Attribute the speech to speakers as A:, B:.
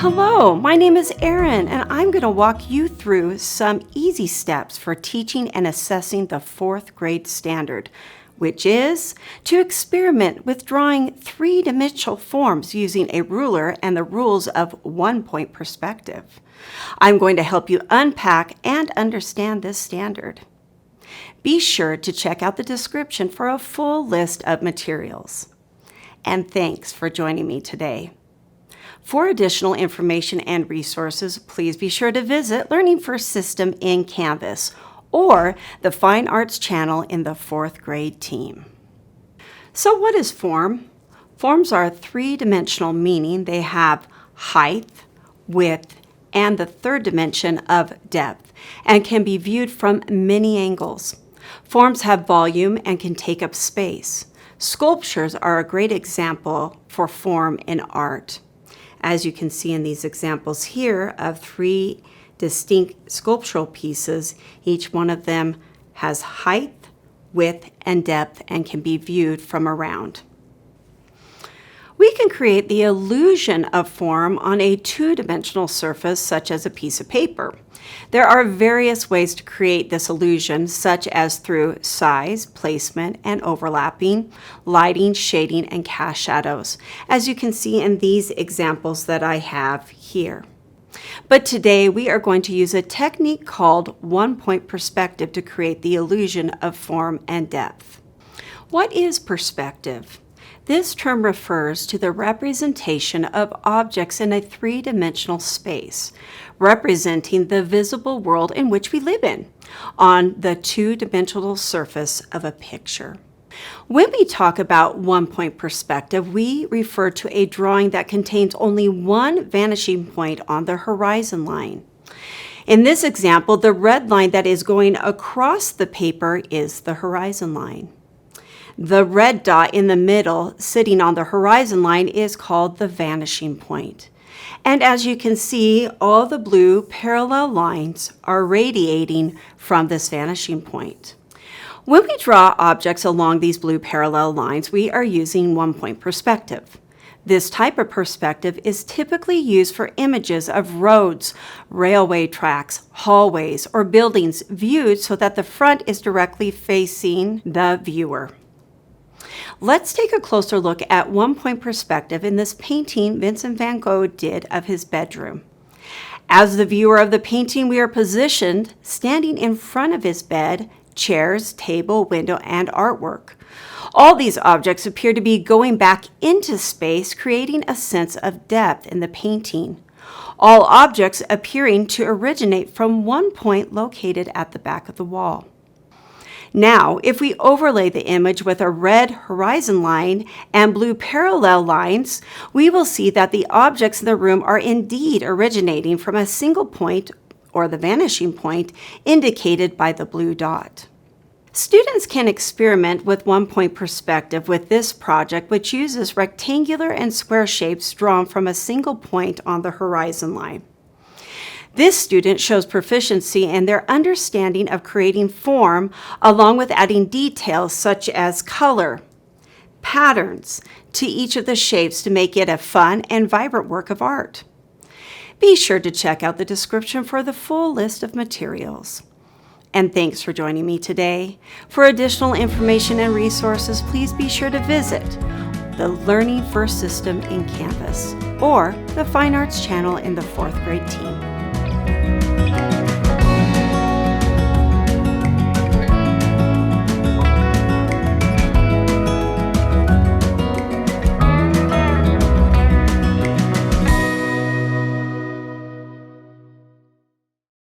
A: Hello, my name is Erin, and I'm going to walk you through some easy steps for teaching and assessing the fourth grade standard, which is to experiment with drawing three-dimensional forms using a ruler and the rules of one-point perspective. I'm going to help you unpack and understand this standard. Be sure to check out the description for a full list of materials. And thanks for joining me today. For additional information and resources, please be sure to visit Learning First System in Canvas or the Fine Arts channel in the fourth grade team. So what is form? Forms are three-dimensional, meaning they have height, width, and the third dimension of depth, and can be viewed from many angles. Forms have volume and can take up space. Sculptures are a great example for form in art. As you can see in these examples here of three distinct sculptural pieces, each one of them has height, width, and depth and can be viewed from around. We can create the illusion of form on a two-dimensional surface such as a piece of paper. There are various ways to create this illusion, such as through size, placement, and overlapping, lighting, shading, and cast shadows, as you can see in these examples that I have here. But today we are going to use a technique called one-point perspective to create the illusion of form and depth. What is perspective? This term refers to the representation of objects in a three-dimensional space, representing the visible world in which we live in, on the two-dimensional surface of a picture. When we talk about one-point perspective, we refer to a drawing that contains only one vanishing point on the horizon line. In this example, the red line that is going across the paper is the horizon line. The red dot in the middle, sitting on the horizon line, is called the vanishing point. And as you can see, all the blue parallel lines are radiating from this vanishing point. When we draw objects along these blue parallel lines, we are using one-point perspective. This type of perspective is typically used for images of roads, railway tracks, hallways, or buildings viewed so that the front is directly facing the viewer. Let's take a closer look at one-point perspective in this painting Vincent van Gogh did of his bedroom. As the viewer of the painting, we are positioned standing in front of his bed, chairs, table, window, and artwork. All these objects appear to be going back into space, creating a sense of depth in the painting. All objects appearing to originate from one point located at the back of the wall. Now, if we overlay the image with a red horizon line and blue parallel lines, we will see that the objects in the room are indeed originating from a single point, or the vanishing point, indicated by the blue dot. Students can experiment with one-point perspective with this project, which uses rectangular and square shapes drawn from a single point on the horizon line. This student shows proficiency in their understanding of creating form, along with adding details such as color, patterns to each of the shapes to make it a fun and vibrant work of art. Be sure to check out the description for the full list of materials. And thanks for joining me today. For additional information and resources, please be sure to visit the Learning First System in Canvas or the Fine Arts channel in the fourth grade team.